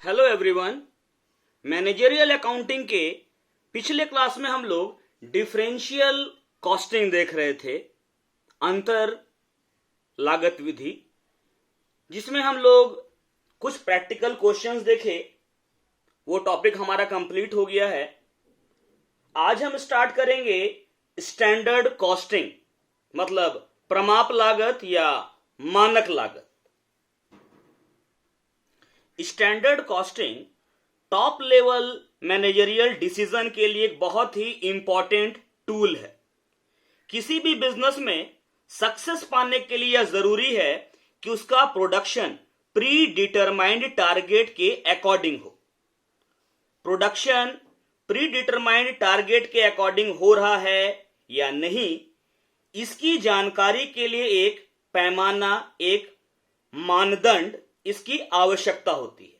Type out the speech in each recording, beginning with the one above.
Hello everyone. Managerial accounting के पिछले class में हम लोग डिफरेंशियल कॉस्टिंग देख रहे थे, अंतर लागत विधि, जिसमें हम लोग कुछ प्रैक्टिकल क्वेश्चंस देखे। वो टॉपिक हमारा कंप्लीट हो गया है। आज हम स्टार्ट करेंगे स्टैंडर्ड कॉस्टिंग, मतलब प्रमाप लागत या मानक लागत। Standard costing top level managerial decision के लिए एक बहुत ही इंपॉर्टेंट टूल है। किसी भी बिजनेस में सक्सेस पाने के लिए यह जरूरी है कि उसका प्रोडक्शन प्री डिटरमाइंड टारगेट के अकॉर्डिंग हो। प्रोडक्शन प्री डिटरमाइंड टारगेट के अकॉर्डिंग हो रहा है या नहीं, इसकी जानकारी के लिए एक पैमाना, एक मानदंड इसकी आवश्यकता होती है,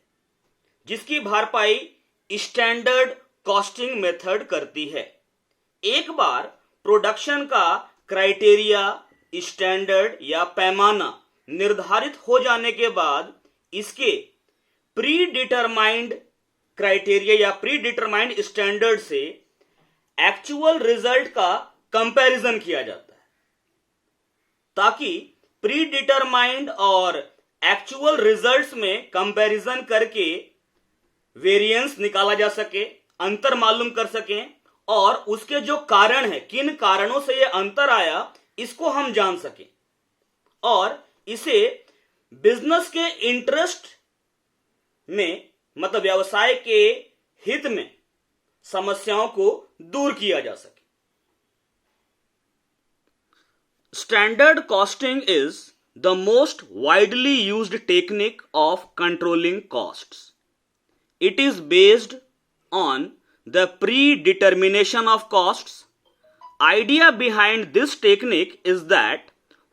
जिसकी भरपाई स्टैंडर्ड कॉस्टिंग मेथड करती है। एक बार प्रोडक्शन का क्राइटेरिया, स्टैंडर्ड या पैमाना निर्धारित हो जाने के बाद इसके प्री डिटरमाइंड क्राइटेरिया या प्री डिटरमाइंड स्टैंडर्ड से एक्चुअल रिजल्ट का कंपैरिजन किया जाता है, ताकि प्री डिटरमाइंड और एक्चुअल रिजल्ट्स में कंपैरिजन करके वेरिएंस निकाला जा सके, अंतर मालूम कर सकें, और उसके जो कारण है, किन कारणों से यह अंतर आया, इसको हम जान सकें और इसे बिजनेस के इंटरेस्ट में, मतलब व्यवसाय के हित में समस्याओं को दूर किया जा सके। Standard costing is the most widely used technique of controlling costs. It is based on the predetermination of costs. Idea behind this technique is that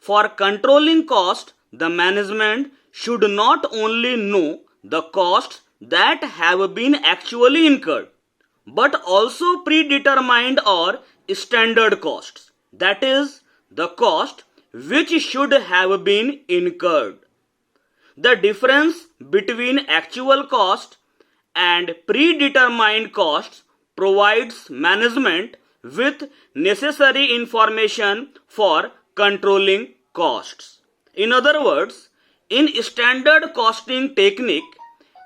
for controlling cost, the management should not only know the costs that have been actually incurred, but also predetermined or standard costs, that is, the cost which should have been incurred. The difference between actual cost and predetermined costs provides management with necessary information for controlling costs. In other words, in standard costing technique,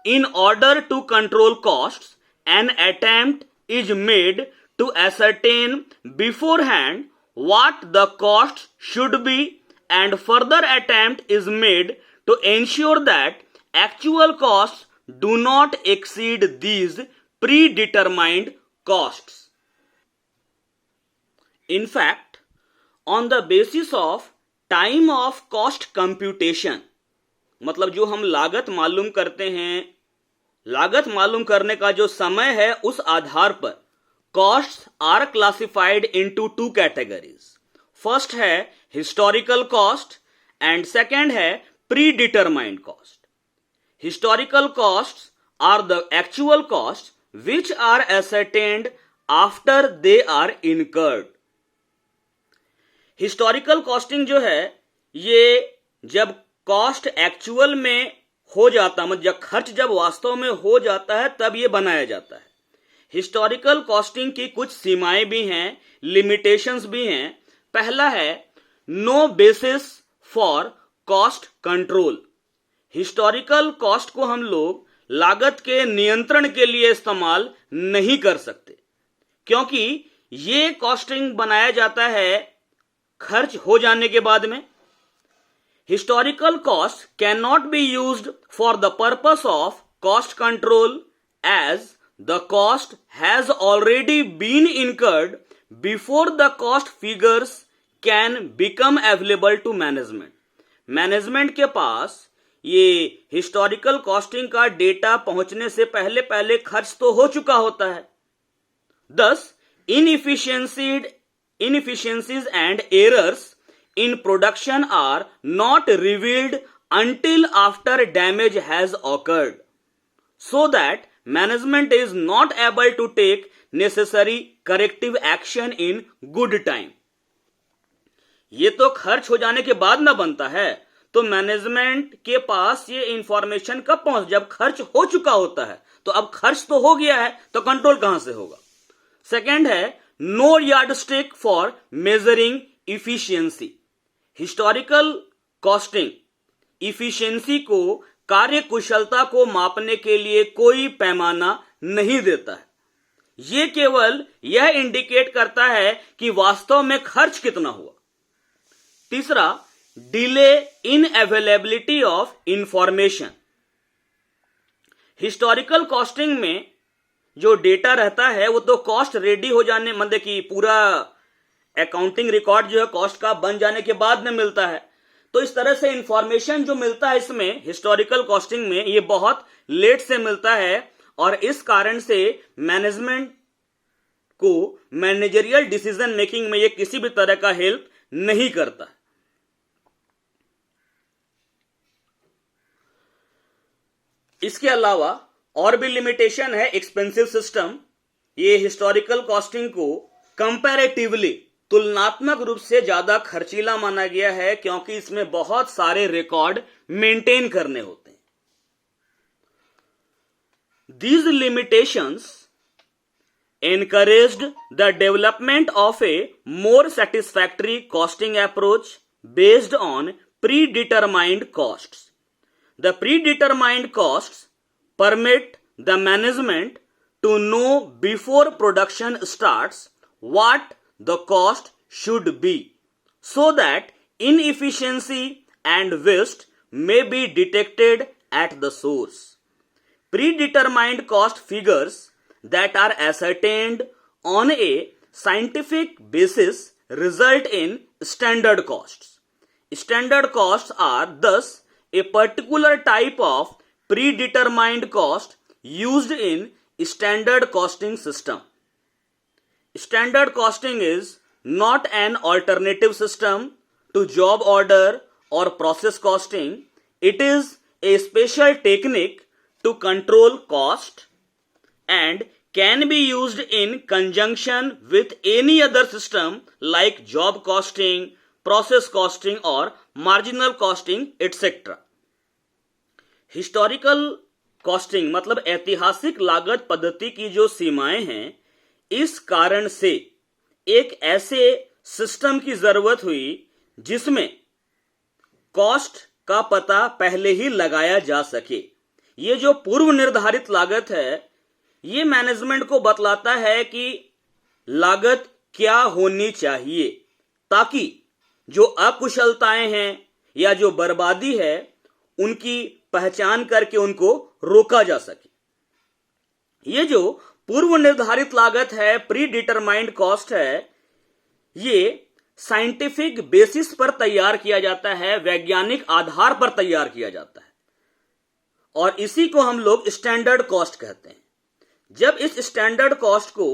in order to control costs, an attempt is made to ascertain beforehand what the cost should be, and further attempt is made to ensure that actual costs do not exceed these predetermined costs. In fact, on the basis of time of cost computation, मतलब जो हम लागत मालूम करते हैं, लागत मालूम करने का जो समय है, उस आधार पर costs are classified into two categories. First है historical cost and second है predetermined cost. Historical costs are the actual costs which are ascertained after they are incurred. Historical costing जो है, ये जब cost actual में हो जाता, मतलब जब खर्च जब वास्तव में हो जाता है, तब ये बनाया जाता है। हिस्टोरिकल कॉस्टिंग की कुछ सीमाएं भी हैं, लिमिटेशंस भी हैं। पहला है no basis for cost control. Historical cost को हम लोग लागत के नियंत्रण के लिए इस्तेमाल नहीं कर सकते, क्योंकि ये कॉस्टिंग बनाया जाता है खर्च हो जाने के बाद में। Historical cost can not be used for the purpose of cost control as the cost has already been incurred before the cost figures can become available to management. Management के पास ये हिस्टोरिकल कॉस्टिंग का data पहुंचने से पहले पहले खर्च तो हो चुका होता है। Thus, inefficiencies and errors in production are not revealed until after damage has occurred, so that management is not able to take necessary corrective action in good time. ये तो खर्च हो जाने के बाद ना बनता है, तो मैनेजमेंट के पास ये इंफॉर्मेशन कब पहुंच, जब खर्च हो चुका होता है। तो अब खर्च तो हो गया है, तो कंट्रोल कहां से होगा। सेकंड है no yardstick for measuring efficiency. Historical costing efficiency को, कार्य कुशलता को मापने के लिए कोई पैमाना नहीं देता है। यह केवल यह इंडिकेट करता है कि वास्तव में खर्च कितना हुआ। तीसरा, delay in availability of information. Historical costing में जो डेटा रहता है वो तो कॉस्ट रेडी हो जाने, मतलब कि पूरा अकाउंटिंग रिकॉर्ड जो है कॉस्ट का बन जाने के बाद में मिलता है। तो इस तरह से इंफॉर्मेशन जो मिलता है इसमें हिस्टोरिकल कॉस्टिंग में, ये बहुत लेट से मिलता है और इस कारण से मैनेजमेंट को मैनेजरियल डिसीजन मेकिंग में ये किसी भी तरह का हेल्प नहीं करता। इसके अलावा और भी लिमिटेशन है एक्सपेंसिव सिस्टम। ये हिस्टोरिकल कॉस्टिंग को कंपैरेटिवली, तुलनात्मक रूप से ज्यादा खर्चीला माना गया है क्योंकि इसमें बहुत सारे रिकॉर्ड मेंटेन करने होते हैं। These limitations encouraged the development of a more satisfactory costing approach based on predetermined costs. The predetermined costs permit the management to know before production starts what the cost should be, so that inefficiency and waste may be detected at the source. Predetermined cost figures that are ascertained on a scientific basis result in standard costs. Standard costs are thus a particular type of predetermined cost used in standard costing system. Standard costing is not an alternative system to job order or process costing. It is a special technique to control cost and can be used in conjunction with any other system like job costing, process costing or marginal costing, etc. Historical costing मतलब ऐतिहासिक लागत पद्धति की जो सीमाएं हैं, इस कारण से एक ऐसे सिस्टम की जरूरत हुई जिसमें कॉस्ट का पता पहले ही लगाया जा सके। ये जो पूर्व निर्धारित लागत है, ये मैनेजमेंट को बतलाता है कि लागत क्या होनी चाहिए ताकि जो अकुशलताएं हैं या जो बर्बादी है उनकी पहचान करके उनको रोका जा सके। ये जो पूर्व निर्धारित लागत है, प्री डिटरमाइंड कॉस्ट है, ये साइंटिफिक बेसिस पर तैयार किया जाता है, वैज्ञानिक आधार पर तैयार किया जाता है और इसी को हम लोग स्टैंडर्ड कॉस्ट कहते हैं। जब इस स्टैंडर्ड कॉस्ट को,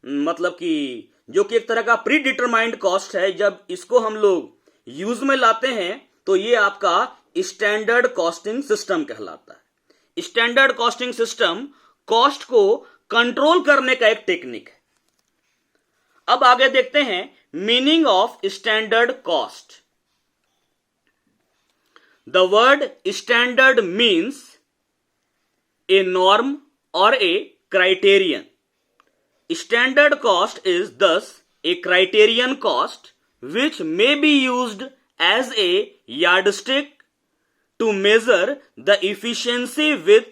मतलब कि जो कि एक तरह का प्री डिटरमाइंड कॉस्ट है, जब इसको हम लोग यूज में लाते हैं तो ये आपका स्टैंडर्ड कॉस्टिंग सिस्टम कहलाता है। स्टैंडर्ड कॉस्टिंग सिस्टम कॉस्ट को कंट्रोल करने का एक टेक्निक है। अब आगे देखते हैं meaning of standard cost. The word standard means a norm or a criterion. Standard cost is thus a criterion cost which may be used as a yardstick to measure the efficiency with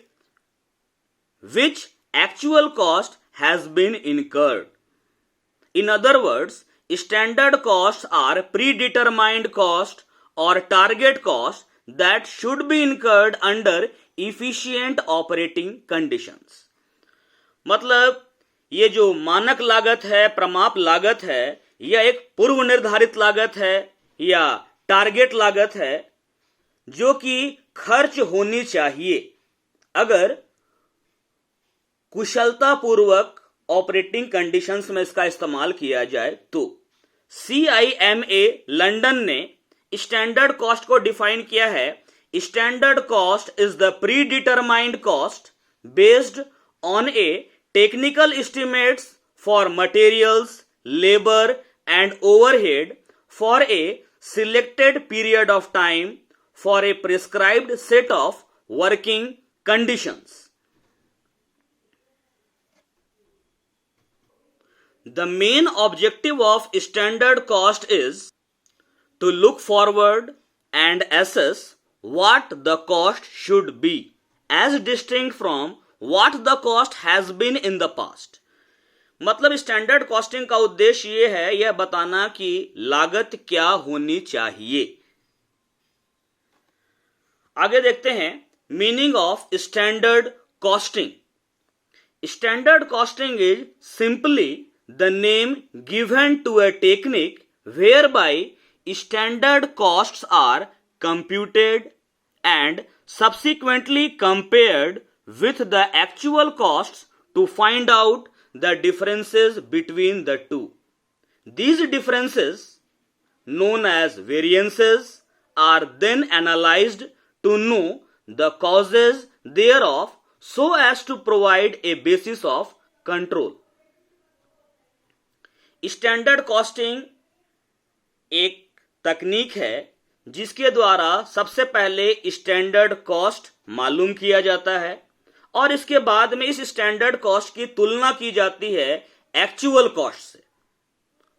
which actual cost has been incurred. In other words, standard costs are predetermined cost or target cost that should be incurred under efficient operating conditions. मतलब ये जो मानक लागत है, प्रमाप लागत है, यह एक पूर्व निर्धारित लागत है या टारगेट लागत है जो कि खर्च होनी चाहिए अगर कुशलतापूर्वक ऑपरेटिंग कंडीशंस में इसका इस्तेमाल किया जाए। तो CIMA लंदन ने स्टैंडर्ड कॉस्ट को डिफाइन किया है। Standard cost is the predetermined cost based on a technical estimates for materials, labor and overhead for a selected period of time for a prescribed set of working conditions. The main objective of standard cost is to look forward and assess what the cost should be, as distinct from what the cost has been in the past. मतलब standard costing का उद्देश्य ये है यह बताना कि लागत क्या होनी चाहिए. आगे देखते हैं meaning of standard costing. Standard costing is simply the name given to a technique whereby standard costs are computed and subsequently compared with the actual costs to find out the differences between the two. These differences, known as variances, are then analyzed to know the causes thereof so as to provide a basis of control. Standard costing एक तकनीक है जिसके द्वारा सबसे पहले standard cost मालूम किया जाता है और इसके बाद में इस स्टैंडर्ड कॉस्ट की तुलना की जाती है एक्चुअल कॉस्ट से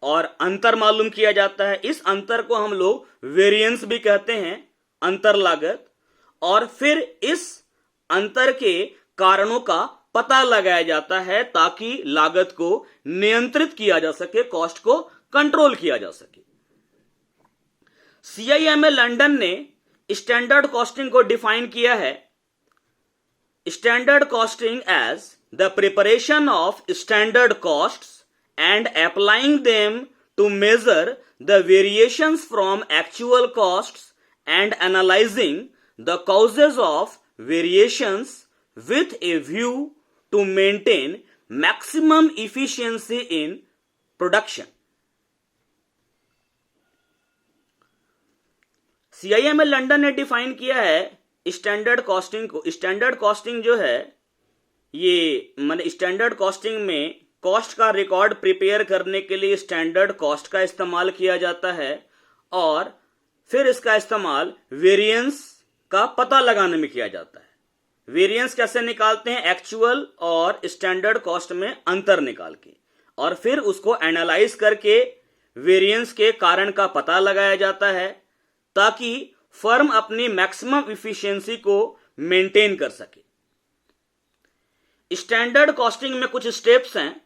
और अंतर मालूम किया जाता है. इस अंतर को हम लोग वेरिएंस भी कहते हैं, अंतर लागत. और फिर इस अंतर के कारणों का पता लगाया जाता है ताकि लागत को नियंत्रित किया जा सके, कॉस्ट को कंट्रोल किया जा सके. CIMA लंदन ने स्टैंडर्ड कॉस्टिंग को डिफाइन किया है. Standard costing as the preparation of standard costs and applying them to measure the variations from actual costs and analysing the causes of variations with a view to maintain maximum efficiency in production. CIMA London ने define किया है standard costing को. Standard costing जो है ये मतलब standard costing में cost का रिकॉर्ड प्रिपेयर करने के लिए स्टैंडर्ड कॉस्ट का इस्तेमाल किया जाता है और फिर इसका इस्तेमाल वेरिएंस का पता लगाने में किया जाता है. वेरिएंस कैसे निकालते हैं? एक्चुअल और स्टैंडर्ड कॉस्ट में अंतर निकाल के और फिर उसको एनालाइज करके वेरिएंस के कारण का पता लगाया जाता है ताकि फर्म अपनी मैक्सिमम इफिशिएंसी को मेंटेन कर सके. स्टैंडर्ड कॉस्टिंग में कुछ स्टेप्स हैं.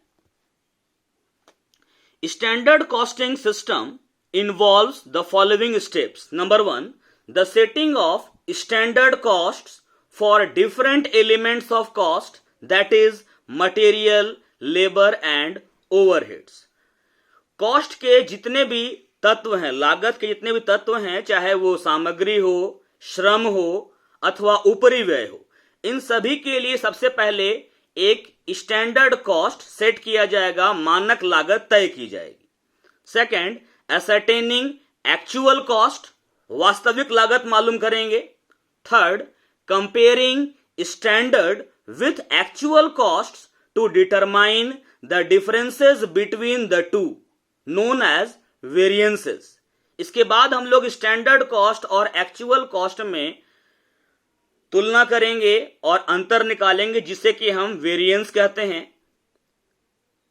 Standard costing system involves the following steps. Number 1, the setting of standard costs for different elements of cost, that is material, labor and overheads. Cost के जितने भी तत्व हैं, लागत के जितने भी तत्व हैं, चाहे वो सामग्री हो, श्रम हो अथवा ऊपरी व्यय हो, इन सभी के लिए सबसे पहले एक स्टैंडर्ड कॉस्ट सेट किया जाएगा, मानक लागत तय की जाएगी. सेकंड, ascertaining एक्चुअल कॉस्ट, वास्तविक लागत मालूम करेंगे. Third, comparing standard with actual costs to determine the differences between the two, known as variances. इसके बाद हम लोग स्टैंडर्ड कॉस्ट और एक्चुअल कॉस्ट में तुलना करेंगे और अंतर निकालेंगे जिसे कि हम वेरिएंस कहते हैं.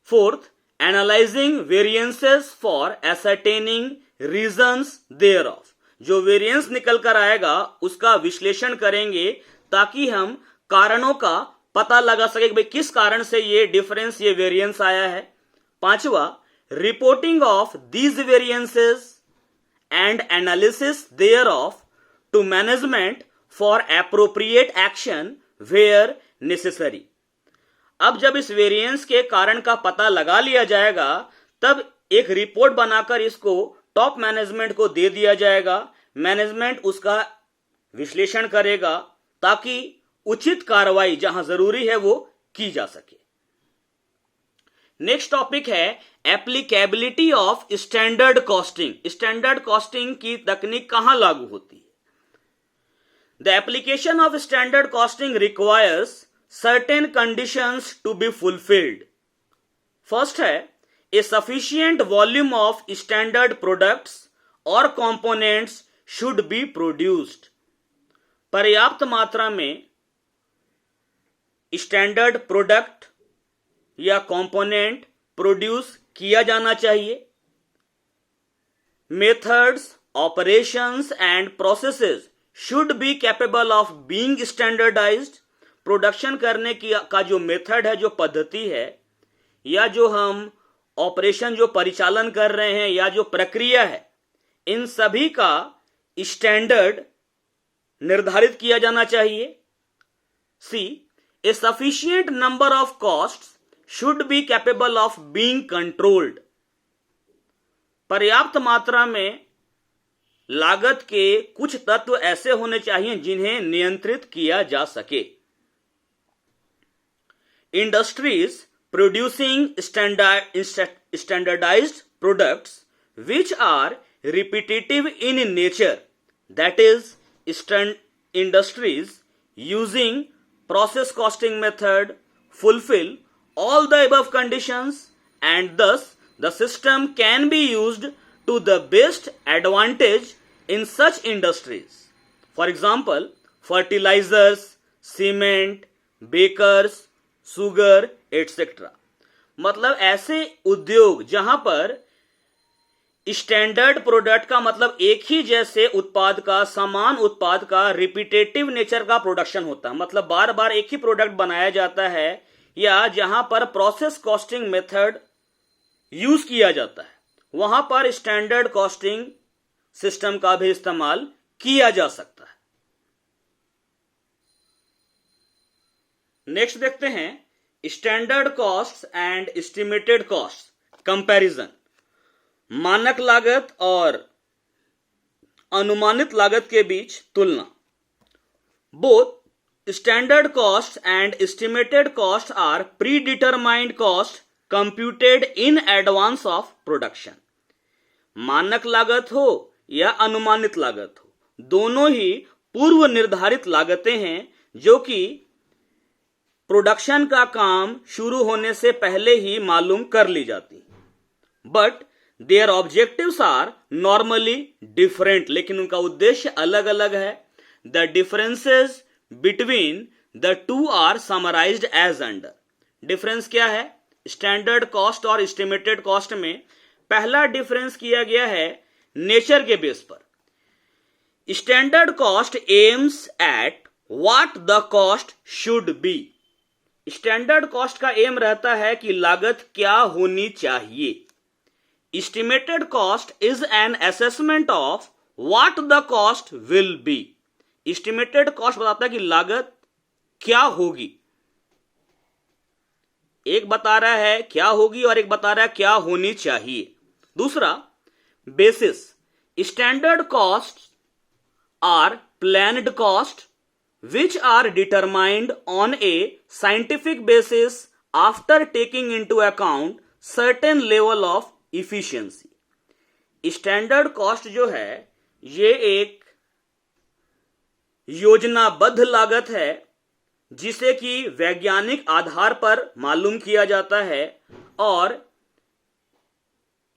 Fourth, analysing variances for ascertaining reasons thereof. जो वेरिएंस निकल कर आएगा उसका विश्लेषण करेंगे ताकि हम कारणों का पता लगा सके कि भाई किस कारण से ये डिफरेंस, ये वेरिएंस आया है. पांचवा, reporting of these variances and analysis thereof to management for appropriate action where necessary. अब जब इस वेरिएंस के कारण का पता लगा लिया जाएगा तब एक रिपोर्ट बनाकर इसको टॉप मैनेजमेंट को दे दिया जाएगा. मैनेजमेंट उसका विश्लेषण करेगा ताकि उचित कार्रवाई जहां जरूरी है वो की जा सके. नेक्स्ट टॉपिक है applicability of standard costing. Standard costing की तकनीक कहां लागू होती है? The application of standard costing requires certain conditions to be fulfilled. First है, a sufficient volume of standard products or components should be produced. पर्याप्त मात्रा में स्टैंडर्ड प्रोडक्ट या कंपोनेंट प्रोड्यूस किया जाना चाहिए। Methods, operations and processes should be capable of being standardised. Production करने का जो मेथड है, जो पद्धति है, या जो हम ऑपरेशन जो परिचालन कर रहे हैं, या जो प्रक्रिया है, इन सभी का स्टैंडर्ड निर्धारित किया जाना चाहिए। C, a sufficient number of costs should be capable of being controlled. पर्याप्त मात्रा में लागत के कुछ तत्व ऐसे होने चाहिए जिन्हें नियंत्रित किया जा सके। Industries producing standardized products which are repetitive in nature, that is, industries using process costing method fulfill all the above conditions, and thus the system can be used to the best advantage in such industries. For example, fertilizers, cement, bakers, sugar etcetera. मतलब ऐसे उद्योग जहां पर standard product का मतलब एक ही जैसे उत्पाद का, समान उत्पाद का रिपीटेटिव नेचर का प्रोडक्शन होता है, मतलब बार बार एक ही प्रोडक्ट बनाया जाता है, या जहां पर प्रोसेस कॉस्टिंग मेथड यूज किया जाता है, वहां पर स्टैंडर्ड कॉस्टिंग सिस्टम का भी इस्तेमाल किया जा सकता है। नेक्स्ट देखते हैं standard cost and estimated cost comparison. मानक लागत और अनुमानित लागत के बीच तुलना। Both standard cost and estimated cost are predetermined cost computed in advance of production. मानक लागत हो या अनुमानित लागत हो, दोनों ही पूर्व निर्धारित लागतें हैं जो कि प्रोडक्शन का काम शुरू होने से पहले ही मालूम कर ली जाती, but their objectives are normally different, लेकिन उनका उद्देश्य अलग अलग है। The differences between the two are summarised as under. Difference क्या है? स्टैंडर्ड कॉस्ट और एस्टिमेटेड कॉस्ट में पहला डिफरेंस किया गया है नेचर के बेस पर। Standard cost aims at what the cost should be. Standard cost का एम रहता है कि लागत क्या होनी चाहिए। Estimated cost is an assessment of what the cost will be. Estimated cost बताता है कि लागत क्या होगी। एक बता रहा है क्या होगी और एक बता रहा है क्या होनी चाहिए। दूसरा, basis. Standard cost are planned cost which are determined on a scientific basis after taking into account certain level of efficiency. Standard cost जो है ये एक योजनाबद्ध लागत है जिसे कि वैज्ञानिक आधार पर मालूम किया जाता है, और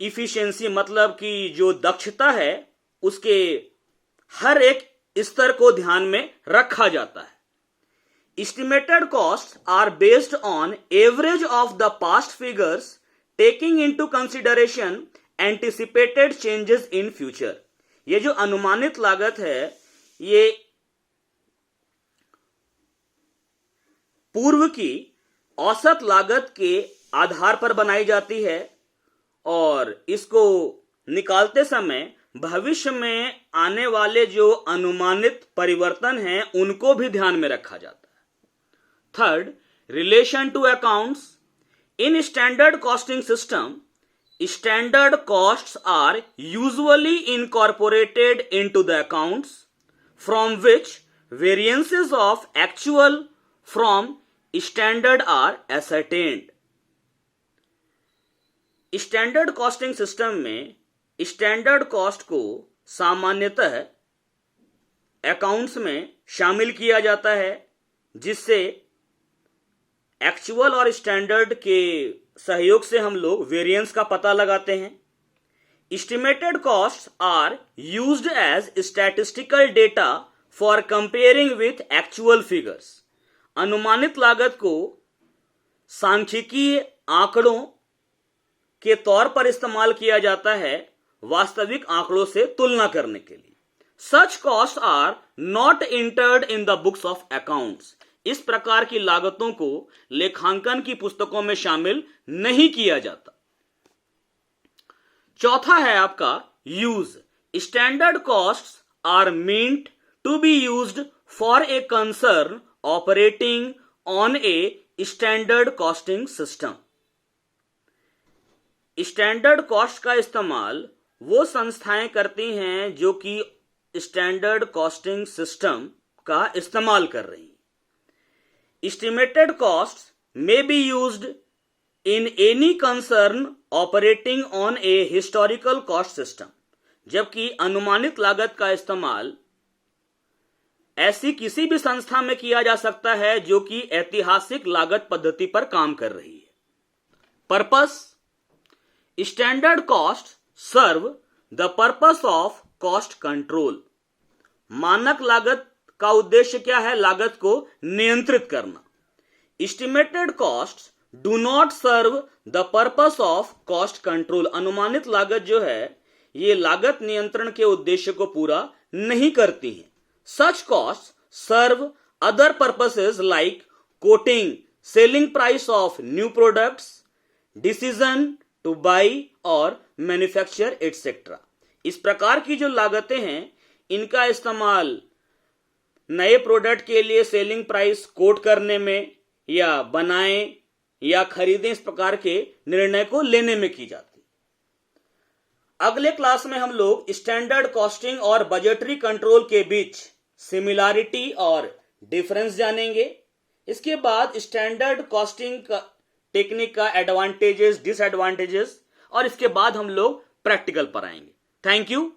इफिशिएंसी मतलब कि जो दक्षता है उसके हर एक स्तर को ध्यान में रखा जाता है। Estimated cost are based on average of the past figures taking into consideration anticipated changes in future. ये जो अनुमानित लागत है ये पूर्व की औसत लागत के आधार पर बनाई जाती है, और इसको निकालते समय भविष्य में आने वाले जो अनुमानित परिवर्तन हैं उनको भी ध्यान में रखा जाता है। Third, relation to accounts. In standard costing system, standard costs are usually incorporated into the accounts from which variances of actual from standard are ascertained. Standard costing system में स्टैंडर्ड कॉस्ट को सामान्यतः अकाउंट्स में शामिल किया जाता है, जिससे actual और स्टैंडर्ड के सहयोग से हम लोग वेरिएंस का पता लगाते हैं। Estimated costs are used as statistical data for comparing with actual figures. अनुमानित लागत को सांख्यिकीय आंकड़ों के तौर पर इस्तेमाल किया जाता है वास्तविक आंकड़ों से तुलना करने के लिए। Such cost are not entered in the books of accounts. इस प्रकार की लागतों को लेखांकन की पुस्तकों में शामिल नहीं किया जाता। चौथा है आपका use. Standard costs are meant to be used for a concern operating on a standard costing system. Standard cost का इस्तेमाल वो संस्थाएं करती हैं जो कि स्टैंडर्ड कॉस्टिंग सिस्टम का इस्तेमाल कर रही हैं। Estimated cost may be used in any concern operating on a historical cost system. जबकि अनुमानित लागत का इस्तेमाल ऐसी किसी भी संस्था में किया जा सकता है जो कि ऐतिहासिक लागत पद्धति पर काम कर रही है। Purpose. Standard cost serve the purpose of cost control. मानक लागत का उद्देश्य क्या है? लागत को नियंत्रित करना। Estimated cost do not serve the purpose of cost control. अनुमानित लागत जो है ये लागत नियंत्रण के उद्देश्य को पूरा नहीं करती हैं। Such cost serve other purposes like quoting, selling price of new products, decision to buy और मैन्युफैक्चर एटसेट्रा। इस प्रकार की जो लागतें हैं इनका इस्तेमाल नए प्रोडक्ट के लिए सेलिंग प्राइस कोट करने में या बनाएं या खरीदें, इस प्रकार के निर्णय को लेने में की जाती। अगले क्लास में हम लोग स्टैंडर्ड कॉस्टिंग और बजटरी कंट्रोल के बीच सिमिलैरिटी और डिफरेंस जानेंगे। इसके बाद स्टैंडर्ड कॉस्टिंग का टेक्निक का एडवांटेजेस, डिसएडवांटेजेस और इसके बाद हम लोग प्रैक्टिकल पर आएंगे। Thank you.